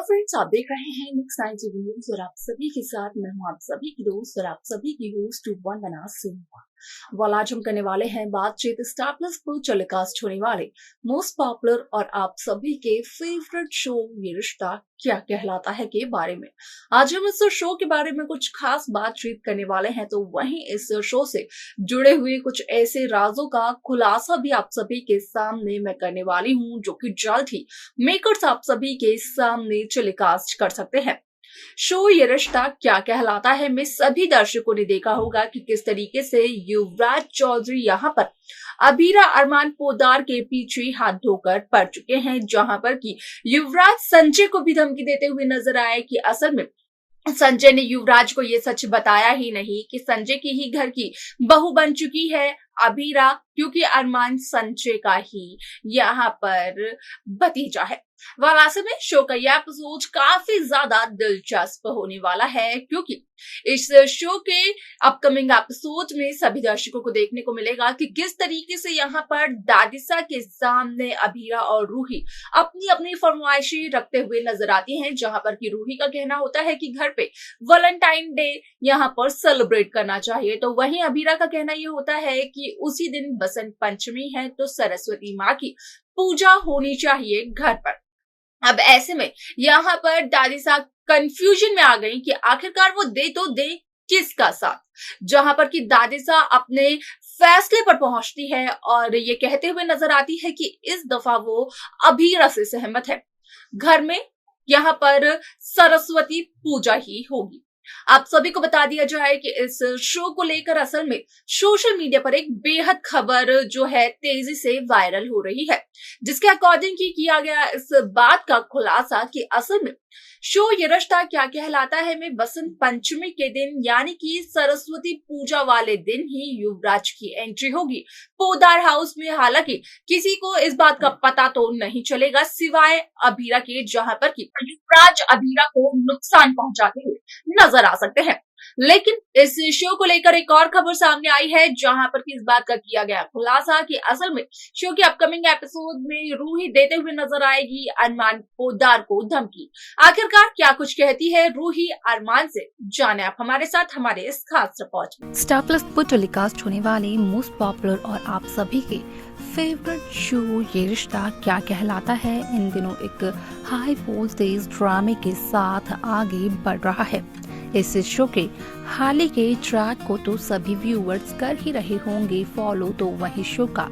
Friends, आप देख रहे हैं नेक्स्ट 90 न्यूज और आप सभी के साथ मैं हूं आप सभी की दोस्त और आप सभी की होस्ट वंदना सिन्हा। वाल आज हम करने वाले हैं बातचीत स्टार प्लस पर टेलीकास्ट होने वाले मोस्ट पॉपुलर और आप सभी के फेवरेट शो ये रिश्ता क्या कहलाता है के बारे में। आज हम इस शो के बारे में कुछ खास बातचीत करने वाले हैं, तो वहीं इस शो से जुड़े हुए कुछ ऐसे राजों का खुलासा भी आप सभी के सामने मैं करने वाली हूं, जो कि जल्द ही मेकर्स आप सभी के सामने टेलीकास्ट कर सकते हैं। शो ये रिश्ता क्या कहलाता है में सभी दर्शकों ने देखा होगा कि किस तरीके से युवराज चौधरी यहाँ पर अबीरा अरमान पोद्दार के पीछे हाथ धोकर पड़ चुके हैं, जहां पर कि युवराज संजय को भी धमकी देते हुए नजर आए कि असल में संजय ने युवराज को ये सच बताया ही नहीं कि संजय की ही घर की बहू बन चुकी है अबीरा, क्योंकि अरमान संजय का ही यहाँ पर भतीजा है। ऐसे में शो का यह एपिसोड काफी ज्यादा दिलचस्प होने वाला है, क्योंकि इस शो के अपकमिंग एपिसोड में सभी दर्शकों को देखने को मिलेगा कि किस तरीके से यहाँ पर दादिसा के सामने अबीरा और रूही अपनी अपनी फरमाइशें रखते हुए नजर आती हैं, जहां पर कि रूही का कहना होता है कि घर पे वैलेंटाइन डे यहाँ पर सेलिब्रेट करना चाहिए, तो वहीं अबीरा का कहना यह होता है कि उसी दिन बसंत पंचमी है तो सरस्वती माँ की पूजा होनी चाहिए घर पर। अब ऐसे में यहाँ पर दादिसा कंफ्यूजन में आ गई कि आखिरकार वो दे तो दे किसका साथ, जहां पर कि दादिसा अपने फैसले पर पहुंचती है और ये कहते हुए नजर आती है कि इस दफा वो अबीरा से सहमत है, घर में यहाँ पर सरस्वती पूजा ही होगी। आप सभी को बता दिया जाए कि इस शो को लेकर असल में सोशल मीडिया पर एक बेहद खबर जो है तेजी से वायरल हो रही है, जिसके अकॉर्डिंग किया गया इस बात का खुलासा कि असल में शो ये रिश्ता क्या कहलाता है में बसंत पंचमी के दिन यानी कि सरस्वती पूजा वाले दिन ही युवराज की एंट्री होगी पोद्दार हाउस में। हालांकि किसी को इस बात का पता तो नहीं चलेगा सिवाय अबीरा के, जहां पर कि युवराज अबीरा को नुकसान पहुंचाते हुए नजर आ सकते हैं। लेकिन इस शो को लेकर एक और खबर सामने आई है, जहां पर इस बात का किया गया खुलासा कि असल में शो के अपकमिंग एपिसोड में रूही देते हुए नजर आएगी अरमान पोद्दार को धमकी। आखिरकार क्या कुछ कहती है रूही अरमान से, जाने आप हमारे साथ हमारे इस खास रिपोर्ट में। स्टार प्लस पर टेलीकास्ट होने वाले मोस्ट पॉपुलर और आप सभी के फेवरेट शो ये रिश्ता क्या कहलाता है इन दिनों एक हाई वोल्टेज ड्रामे के साथ आगे बढ़ रहा है। इस शो के हाल ही के ट्रैक को तो सभी व्यूअर्स कर ही रहे होंगे फॉलो, तो वही शो का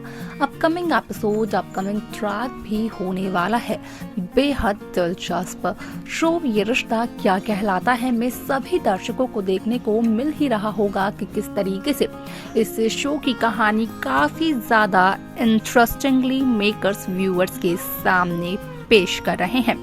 अपकमिंग एपिसोड अपकमिंग ट्रैक भी होने वाला है बेहद दिलचस्प। शो ये रिश्ता क्या कहलाता है में सभी दर्शकों को देखने को मिल ही रहा होगा कि किस तरीके से इस शो की कहानी काफी ज्यादा इंटरेस्टिंगली मेकर्स व्यूअर्स के सामने पेश कर रहे हैं,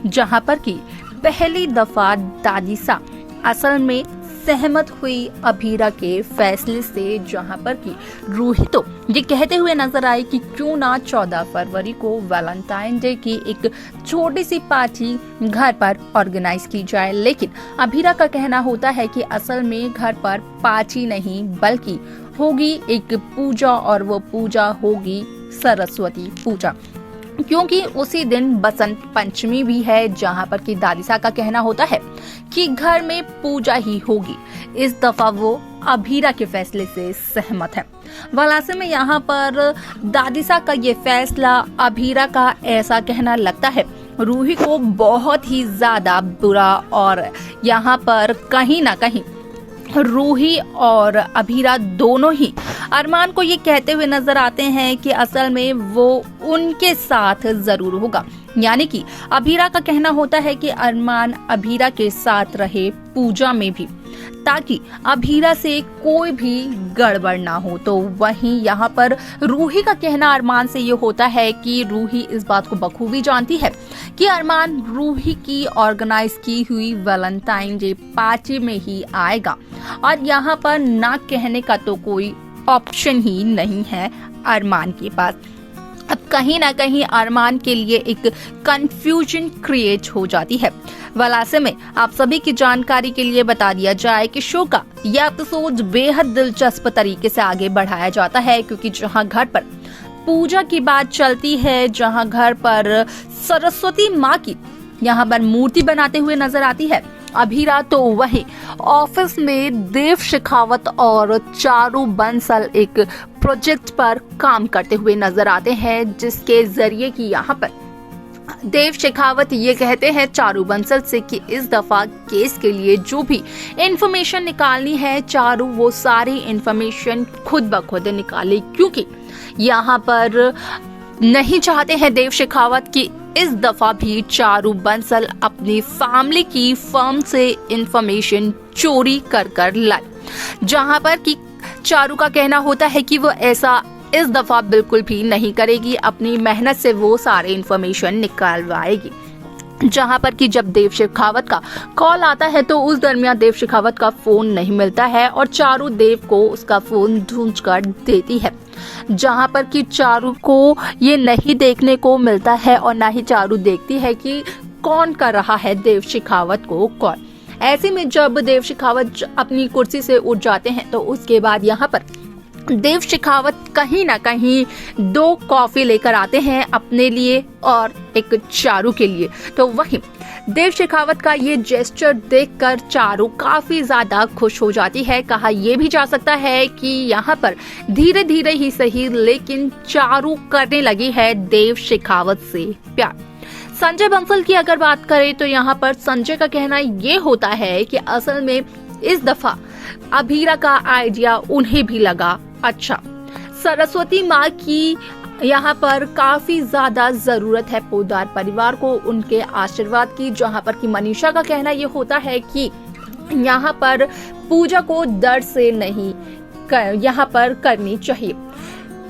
जहां पर कि पहली दफा दादिसा असल में सहमत हुई अबीरा के फैसले से, जहां पर कि रूही तो ये कहते हुए नजर आई कि क्यों ना 14 फरवरी को वैलेंटाइन डे की एक छोटी सी पार्टी घर पर ऑर्गेनाइज की जाए। लेकिन अबीरा का कहना होता है कि असल में घर पर पार्टी नहीं बल्कि होगी एक पूजा, और वो पूजा होगी सरस्वती पूजा, क्योंकि उसी दिन बसंत पंचमी भी है, जहां पर कि दादिसा का कहना होता है कि घर में पूजा ही होगी। इस दफा वो अबीरा के फैसले से सहमत है। ऐसे में यहाँ पर दादिसा का ये फैसला अबीरा का ऐसा कहना लगता है रूही को बहुत ही ज्यादा बुरा, और यहाँ पर कहीं ना कहीं रूही और अबीरा दोनों ही अरमान को ये कहते हुए नजर आते हैं कि असल में वो उनके साथ जरूर होगा, यानी कि अबीरा का कहना होता है कि अरमान अबीरा के साथ रहे पूजा में भी, ताकि अबीरा से कोई भी गड़बड़ ना हो। तो वहीं यहाँ पर रूही का कहना अरमान से ये होता है कि रूही इस बात को बखूबी जानती है कि अरमान रूही की ऑर्गेनाइज की हुई वैलेंटाइन डे पार्टी में ही आएगा, और यहाँ पर ना कहने का तो कोई ऑप्शन ही नहीं है अरमान के पास। अब कहीं ना कहीं अरमान के लिए एक कंफ्यूजन क्रिएट हो जाती है। ऐसे में आप सभी की जानकारी के लिए बता दिया जाए कि शो का यह एपिसोड बेहद दिलचस्प तरीके से आगे बढ़ाया जाता है, क्योंकि जहां घर पर पूजा की बात चलती है, जहां घर पर सरस्वती माँ की यहाँ पर मूर्ति बनाते हुए नजर आती है। अभीरा तो वही ऑफिस में देव शेखावत और चारू बंसल एक प्रोजेक्ट पर काम करते हुए नजर आते हैं, जिसके जरिए कि यहाँ पर देव शेखावत ये कहते हैं चारू बंसल से कि इस दफा केस के लिए जो भी इंफॉर्मेशन निकालनी है चारू वो सारी इंफॉर्मेशन खुद ब खुद निकाले, क्योंकि यहाँ पर नहीं चाहते हैं देव शेखावत कि इस दफा भी चारू बंसल अपनी फैमिली की फर्म से इंफॉर्मेशन चोरी कर लाए, जहां पर कि चारू का कहना होता है कि वो ऐसा इस दफा बिल्कुल भी नहीं करेगी, अपनी मेहनत से वो सारे इंफॉर्मेशन निकालवाएगी। जहां पर कि जब देव शेखावत का कॉल आता है तो उस दरमियान देव शेखावत का फोन नहीं मिलता है और चारू देव को उसका फोन ढूंढ कर देती है, जहां पर कि चारू को ये नहीं देखने को मिलता है और ना ही चारू देखती है कि कौन कर रहा है देव शेखावत को कॉल। ऐसे में जब देव शेखावत अपनी कुर्सी से उठ जाते हैं तो उसके बाद यहाँ पर देव शेखावत कहीं ना कहीं 2 कॉफी लेकर आते हैं अपने लिए और एक चारू के लिए। तो वही देव शेखावत का ये जेस्चर देखकर चारू काफी ज्यादा खुश हो जाती है। कहा यह भी जा सकता है कि यहाँ पर धीरे धीरे ही सही लेकिन चारू करने लगी है देव शेखावत से प्यार। संजय बंसल की अगर बात करें तो यहाँ पर संजय का कहना ये होता है कि असल में इस दफा अभीरा का आइडिया उन्हें भी लगा अच्छा। सरस्वती माँ की यहाँ पर काफी ज्यादा जरूरत है पोद्दार परिवार को उनके आशीर्वाद की, जहाँ पर कि मनीषा का कहना ये होता है कि यहाँ पर पूजा को डर से नहीं यहाँ पर करनी चाहिए,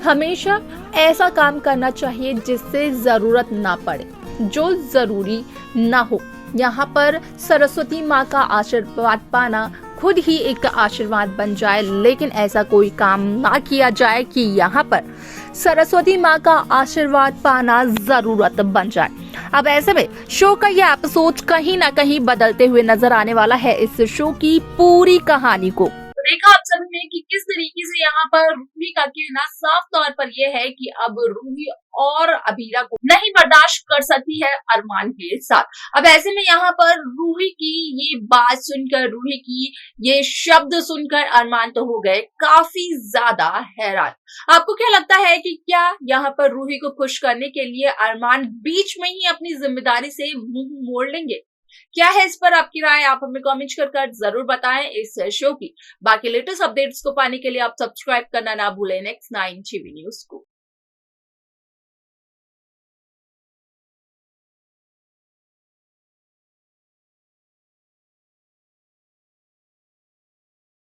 हमेशा ऐसा काम करना चाहिए जिससे जरूरत ना पड़े, जो जरूरी ना हो। यहाँ पर सरस्वती माँ का आशीर्वाद पाना खुद ही एक आशीर्वाद बन जाए, लेकिन ऐसा कोई काम ना किया जाए कि यहाँ पर सरस्वती माँ का आशीर्वाद पाना जरूरत बन जाए। अब ऐसे में शो का ये एपिसोड कहीं ना कहीं बदलते हुए नजर आने वाला है इस शो की पूरी कहानी को। देखा आप सभी ने कि किस तरीके से यहाँ पर रूही का कहना साफ तौर पर यह है कि अब रूही और अभीरा को नहीं बर्दाश्त कर सकती है अरमान के साथ। अब ऐसे में यहाँ पर रूही की ये बात सुनकर, रूही की ये शब्द सुनकर अरमान तो हो गए काफी ज्यादा हैरान। आपको क्या लगता है कि क्या यहाँ पर रूही को खुश करने के लिए अरमान बीच में ही अपनी जिम्मेदारी से मुंह मोड़ लेंगे? क्या है इस पर आपकी राय? आप हमें कमेंट कर जरूर बताएं इस शो की। बाकी लेटेस्ट अपडेट्स को पाने के लिए आप सब्सक्राइब करना ना भूलें नेक्स्ट 9 टीवी न्यूज को।